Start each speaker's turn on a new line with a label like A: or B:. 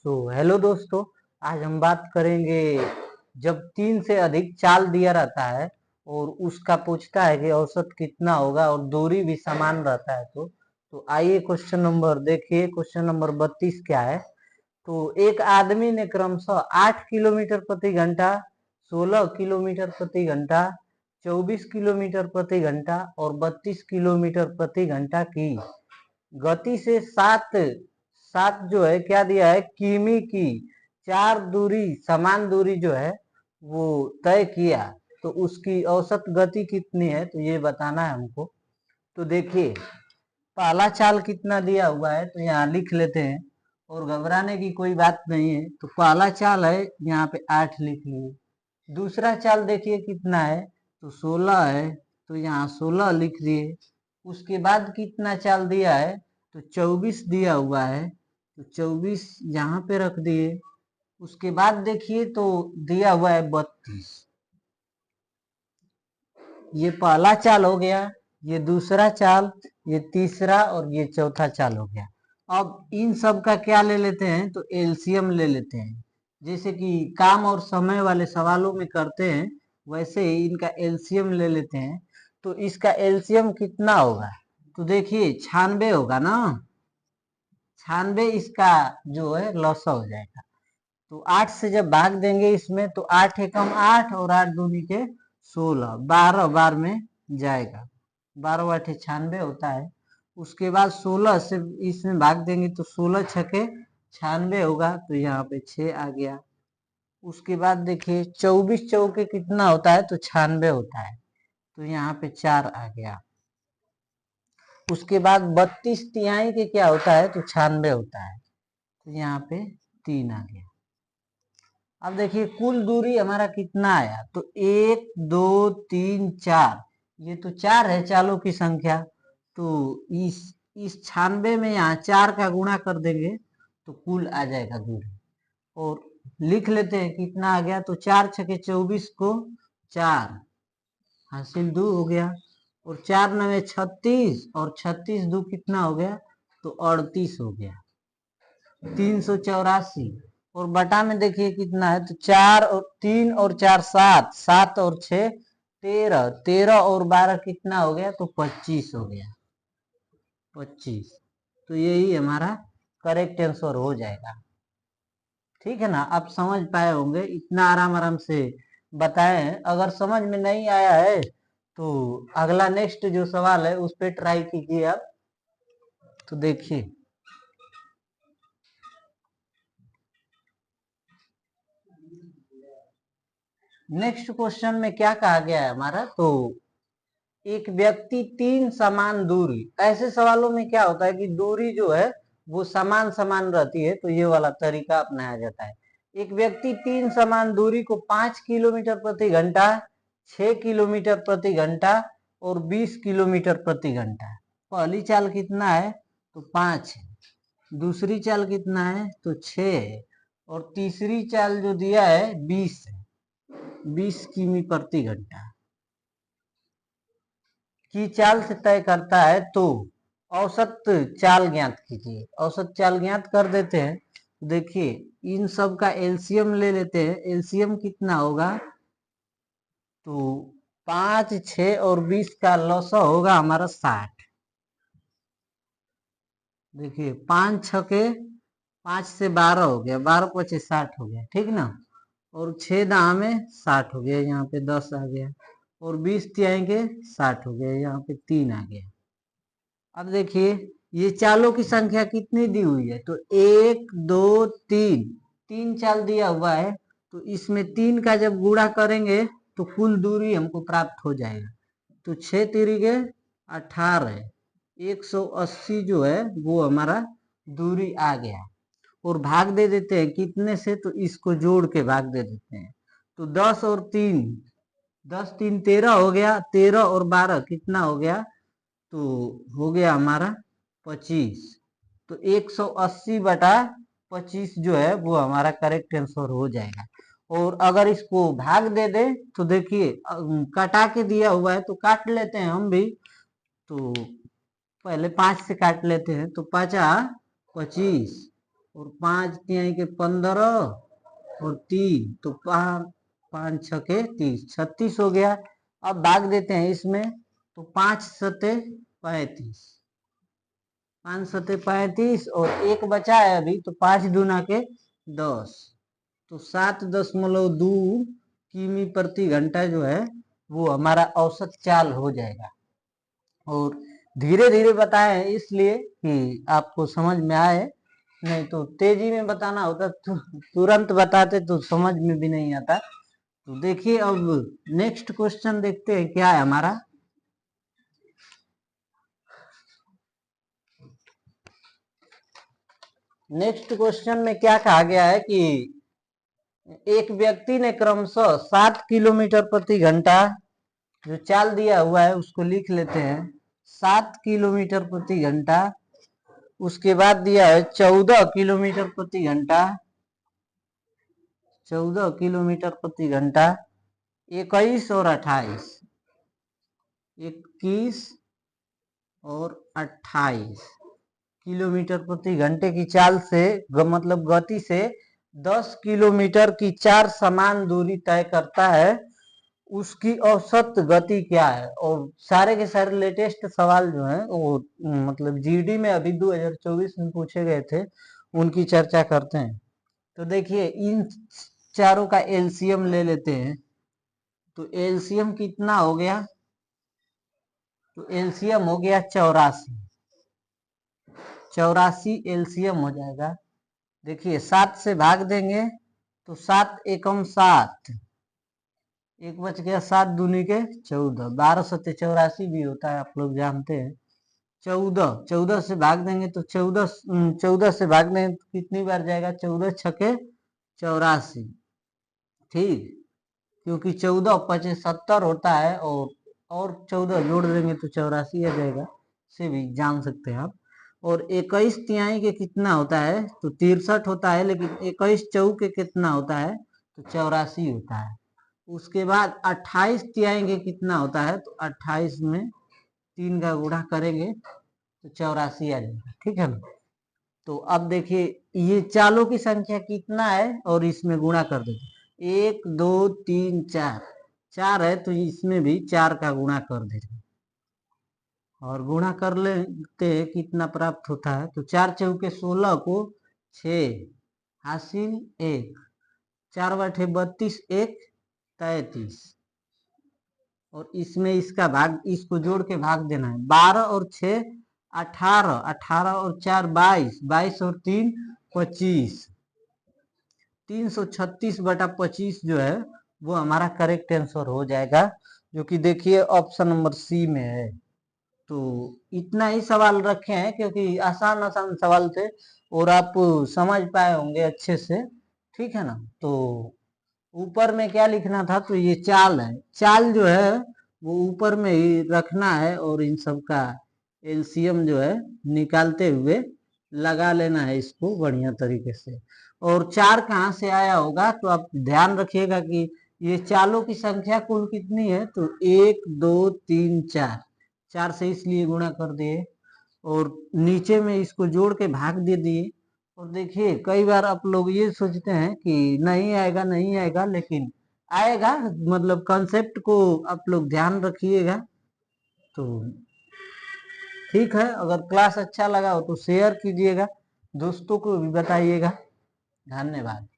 A: तो हेलो दोस्तों, आज हम बात करेंगे जब 3 से अधिक चाल दिया रहता है और उसका पूछता है कि औसत कितना होगा और दूरी भी समान रहता है। तो आइए क्वेश्चन नंबर देखिए। क्वेश्चन नंबर 32 क्या है। तो एक आदमी ने क्रमशः 8 किलोमीटर प्रति घंटा, 16 किलोमीटर प्रति घंटा, 24 किलोमीटर प्रति घंटा और 32 किलोमीटर प्रति घंटा की गति से सात सात जो है क्या दिया है, किमी की चार दूरी समान दूरी जो है वो तय किया। तो उसकी औसत गति कितनी है, तो ये बताना है हमको। तो देखिए, पहला चाल कितना दिया हुआ है तो यहाँ लिख लेते हैं और घबराने की कोई बात नहीं है। तो पहला चाल है, यहाँ पे 8 लिख लिए। दूसरा चाल देखिए कितना है, तो 16 है, तो यहाँ 16 लिख दिए। उसके बाद कितना चाल दिया है, तो 24 दिया हुआ है, तो 24 यहाँ पे रख दिए। उसके बाद देखिए तो दिया हुआ है 32। ये पहला चाल हो गया, ये दूसरा चाल, ये तीसरा और ये चौथा चाल हो गया। अब इन सब का क्या ले लेते हैं, तो एलसीएम ले लेते हैं। जैसे कि काम और समय वाले सवालों में करते हैं, वैसे ही इनका एलसीएम ले लेते हैं। तो इसका एलसीएम कितना होगा, तो देखिए 96 होगा ना। 96 इसका जो है लॉसा हो जाएगा। तो 8 से जब भाग देंगे इसमें, तो 8 एकम 8 और 8 दूनी के 16, 12 बार में जाएगा। 12 8 96 होता है। उसके बाद 16 से इसमें भाग देंगे तो 16 छके 96 होगा, तो यहाँ पे 6 आ गया। उसके बाद देखिए 24 चौके कितना होता है, तो 96 होता है, तो यहाँ पे 4 आ गया। उसके बाद 32 तिहाई के क्या होता है, तो 96 होता है, तो यहाँ पे 3 आ गया। अब देखिए कुल दूरी हमारा कितना आया, तो 1 2 3 4, ये तो 4 है चालों की संख्या। तो इस 96 में यहाँ 4 का गुणा कर देंगे तो कुल आ जाएगा दूरी। और लिख लेते हैं कितना आ गया, तो 4 छके 24 को 4 हासिल 2 हो गया, और 4 9 36 और 36 2 कितना हो गया, तो 38 हो गया। 384 और बटा में देखिए कितना है, तो 4 और 3 और 4 7, 7 और 6 13, 13 और 12 कितना हो गया, तो 25 हो गया। 25, तो यही हमारा करेक्ट आंसर हो जाएगा। ठीक है ना, आप समझ पाए होंगे, इतना आराम आराम से बताए हैं। अगर समझ में नहीं आया है तो अगला नेक्स्ट जो सवाल है उस पर ट्राई कीजिए आप। तो देखिए नेक्स्ट क्वेश्चन में क्या कहा गया है हमारा, तो एक व्यक्ति 3 समान दूरी, ऐसे सवालों में क्या होता है कि दूरी जो है वो समान समान रहती है, तो ये वाला तरीका अपनाया जाता है। एक व्यक्ति 3 समान दूरी को 5 किलोमीटर प्रति घंटा, 6 किलोमीटर प्रति घंटा और 20 किलोमीटर प्रति घंटा। पहली चाल कितना है, तो 5 है। दूसरी चाल कितना है, तो 6 है। और तीसरी चाल जो दिया है 20 है, 20 किमी प्रति घंटा की चाल से तय करता है। तो औसत चाल ज्ञात कीजिए। औसत चाल ज्ञात कर देते हैं। देखिए इन सब का एलसीएम ले लेते हैं। एलसीएम कितना होगा, तो 5 6 और 20 का लॉसा होगा हमारा 60। देखिए 5 छके 5 से 12 हो गया, 12 पचे 60 हो गया, ठीक ना। और 6 दाह में 60 हो गया, यहाँ पे 10 आ गया। और 20 तिहाई के 60 हो गया, यहाँ पे 3 आ गया। अब देखिए ये चालों की संख्या कितनी दी हुई है, तो 1 2 3, 3 चाल दिया हुआ है। तो इसमें 3 का जब गुणा करेंगे तो कुल दूरी हमको प्राप्त हो जाएगा। तो 6 तिरिगे 18, 180 जो है वो हमारा दूरी आ गया। और भाग दे देते हैं कितने से, तो इसको जोड़ के भाग दे देते हैं। तो 10 और 3, 10 3 13 हो गया, 13 और 12 कितना हो गया, तो हो गया हमारा 25। तो 180 बटा 25 जो है वो हमारा करेक्ट आंसर हो जाएगा। और अगर इसको भाग दे दे तो देखिए कटा के दिया हुआ है, तो काट लेते हैं हम भी। तो पहले 5 से काट लेते हैं, तो 50 25 और 5 तिहाई के 15 और 3 तो 5 छके 30, 36 हो गया। अब भाग देते हैं इसमें, तो 5 सते 35, 5 सते 35 और एक बचा है अभी, तो 5 दूना के 10, तो 7.2 किमी प्रति घंटा जो है वो हमारा औसत चाल हो जाएगा। और धीरे धीरे बताए इसलिए कि आपको समझ में आए, नहीं तो तेजी में बताना होता तो तुरंत बताते तो समझ में भी नहीं आता। तो देखिए अब नेक्स्ट क्वेश्चन देखते हैं क्या है हमारा। नेक्स्ट क्वेश्चन में क्या कहा गया है कि एक व्यक्ति ने क्रमशः 7 किलोमीटर प्रति घंटा जो चाल दिया हुआ है उसको लिख लेते हैं, 7 किलोमीटर प्रति घंटा। उसके बाद दिया है 14 किलोमीटर प्रति घंटा, 14 किलोमीटर प्रति घंटा, 21 और 28, 21 और 28 किलोमीटर प्रति घंटे की चाल से मतलब गति से 10 किलोमीटर की 4 समान दूरी तय करता है, उसकी औसत गति क्या है। और सारे के सारे लेटेस्ट सवाल जो है वो मतलब जीडी में अभी 2024 में पूछे गए थे, उनकी चर्चा करते हैं। तो देखिए इन चारों का एलसीएम ले लेते हैं, तो एलसीएम कितना हो गया, तो एलसीएम हो गया 84, 84 एलसीएम हो जाएगा। देखिए 7 से भाग देंगे तो 7 एकम 7, एक बच गया, 7 दूनी के 14, 12 सत्य 84 भी होता है, आप लोग जानते हैं। 14 से भाग देंगे तो 14 से भाग देंगे तो कितनी बार जाएगा, 14 छके 84, ठीक, क्योंकि 14 पचे 70 होता है और 14 जोड़ देंगे तो 84 आ जाएगा, से भी जान सकते हैं आप। और 21 तिहाई के कितना होता है, तो 63 होता है, लेकिन 21 चौके कितना होता है, तो 84 होता है। उसके बाद 28 तिहाई के कितना होता है, तो 28 में 3 का गुणा करेंगे तो 84 आ जाएगा, ठीक है ना। तो अब देखिए ये चालों की संख्या कितना है और इसमें गुणा कर देते, 1 2 3 4, 4 है तो इसमें भी 4 का गुणा कर देंगे और गुणा कर लेते हैं कितना प्राप्त होता है, तो 4 चौके 16 को 6 हासिल 1, 4 बटे 32, 1 33, और इसमें इसका भाग, इसको जोड़ के भाग देना है, 12 और 6 18, 18 और 4 22, 22 और 3 25, 336 बटा 25 जो है वो हमारा करेक्ट आंसर हो जाएगा, जो कि देखिए ऑप्शन नंबर सी में है। तो इतना ही सवाल रखे हैं क्योंकि आसान आसान सवाल थे और आप समझ पाए होंगे अच्छे से, ठीक है ना। तो ऊपर में क्या लिखना था, तो ये चाल है, चाल जो है वो ऊपर में ही रखना है और इन सब का एलसीएम जो है निकालते हुए लगा लेना है इसको बढ़िया तरीके से। और 4 कहाँ से आया होगा, तो आप ध्यान रखिएगा कि ये चालों की संख्या कुल कितनी है, तो 1 2 3 4, 4 से इसलिए गुणा कर दिए और नीचे में इसको जोड़ के भाग दे दिए। और देखिए कई बार आप लोग ये सोचते हैं कि नहीं आएगा नहीं आएगा, लेकिन आएगा, मतलब कॉन्सेप्ट को आप लोग ध्यान रखिएगा। तो ठीक है, अगर क्लास अच्छा लगा हो तो शेयर कीजिएगा, दोस्तों को भी बताइएगा। धन्यवाद।